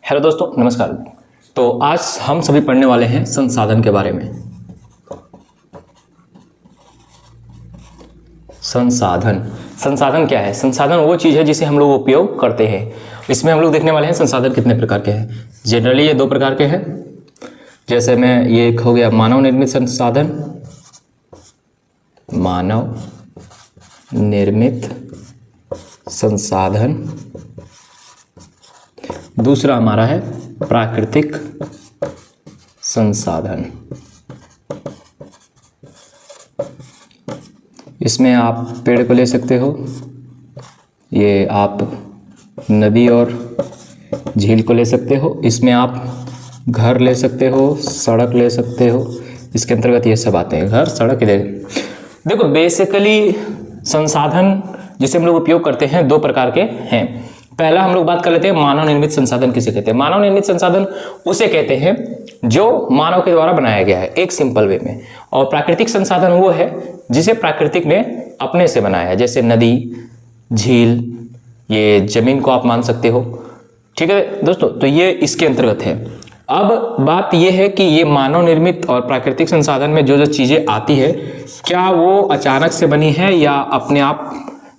Hello दोस्तों, नमस्कार। तो आज हम सभी पढ़ने वाले हैं संसाधन के बारे में। संसाधन क्या है? संसाधन वो चीज़ है जिसे हम लोग उपयोग करते हैं। इसमें हम लोग देखने वाले हैं संसाधन कितने प्रकार के हैं। जनरली ये 2 प्रकार के हैं। जैसे मैं ये एक हो गया मानव निर्मित संसाधन, मानव निर्मित संसाधन। दूसरा हमारा है प्राकृतिक संसाधन। इसमें आप पेड़ को ले सकते हो, ये आप नदी और झील को ले सकते हो, इसमें आप घर ले सकते हो, सड़क ले सकते हो। इसके अंतर्गत ये सब आते हैं, घर, सड़क। देखो बेसिकली संसाधन जिसे हम लोग उपयोग करते हैं 2 प्रकार के हैं। पहला हम लोग बात कर लेते हैं मानव निर्मित संसाधन किसे कहते हैं। मानव निर्मित संसाधन उसे कहते हैं जो मानव के द्वारा बनाया गया है, एक सिंपल वे में। और प्राकृतिक संसाधन वो है जिसे प्राकृतिक ने अपने से बनाया है, जैसे नदी, झील, ये जमीन को आप मान सकते हो। ठीक है दोस्तों, तो ये इसके अंतर्गत है। अब बात यह है कि ये मानव निर्मित और प्राकृतिक संसाधन में जो जो चीजें आती है, क्या वो अचानक से बनी है या अपने आप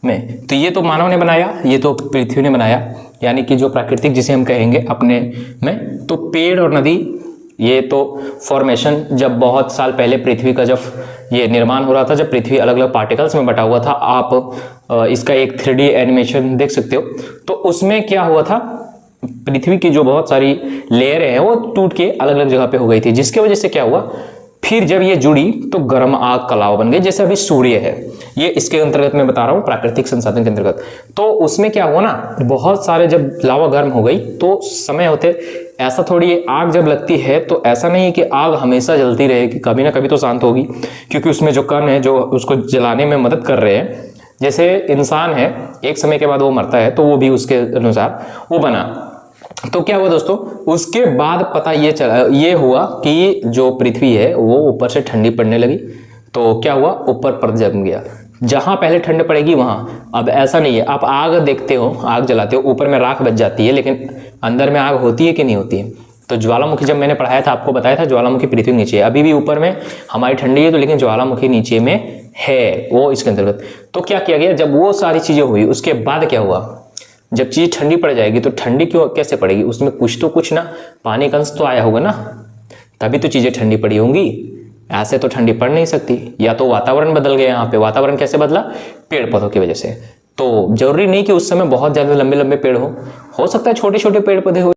में? तो ये तो मानव ने बनाया, ये तो पृथ्वी ने बनाया, यानी कि जो प्राकृतिक जिसे हम कहेंगे अपने में, तो पेड़ और नदी, ये तो फॉर्मेशन जब बहुत साल पहले पृथ्वी का जब ये निर्माण हो रहा था, जब पृथ्वी अलग अलग पार्टिकल्स में बटा हुआ था, आप इसका एक 3D एनिमेशन देख सकते हो। तो उसमें क्या हुआ था, पृथ्वी की जो बहुत सारी लेयरें हैं वो टूट के अलग अलग जगह पे हो गई थी, जिसके वजह से क्या हुआ, फिर जब ये जुड़ी तो गर्म आग का लावा बन गई, जैसे अभी सूर्य है। ये इसके अंतर्गत मैं बता रहा हूँ, प्राकृतिक संसाधन के अंतर्गत। तो उसमें क्या हुआ ना, बहुत सारे जब लावा गर्म हो गई तो समय होते, ऐसा थोड़ी आग जब लगती है तो ऐसा नहीं है कि आग हमेशा जलती रहेगी, कभी ना कभी तो शांत होगी, क्योंकि उसमें जो कण है जो उसको जलाने में मदद कर रहे हैं। जैसे इंसान है, एक समय के बाद वो मरता है, तो वो भी उसके अनुसार वो बना। तो क्या हुआ दोस्तों, उसके बाद पता ये हुआ कि जो पृथ्वी है वो ऊपर से ठंडी पड़ने लगी। तो क्या हुआ, ऊपर परत जम गया। जहां पहले ठंड पड़ेगी वहां, अब ऐसा नहीं है, आप आग देखते हो, आग जलाते हो, ऊपर में राख बच जाती है, लेकिन अंदर में आग होती है कि नहीं होती है? तो ज्वालामुखी जब मैंने पढ़ाया था, आपको बताया था ज्वालामुखी पृथ्वी के नीचे है, अभी भी ऊपर में हमारी ठंडी है, तो लेकिन ज्वालामुखी नीचे में है, वो इसके अंतर्गत। तो क्या किया गया, जब वो सारी चीजें हुई, उसके बाद क्या हुआ, जब चीज ठंडी पड़ जाएगी तो ठंडी क्यों कैसे पड़ेगी, उसमें कुछ तो कुछ ना पानी का अंश तो आया होगा ना, तभी तो चीजें ठंडी पड़ी होंगी। ऐसे तो ठंडी पड़ नहीं सकती, या तो वातावरण बदल गया। यहाँ पे वातावरण कैसे बदला, पेड़ पौधों की वजह से। तो जरूरी नहीं कि उस समय बहुत ज्यादा लंबे लंबे पेड़ हो सकता है छोटे छोटे पेड़ पौधे हो।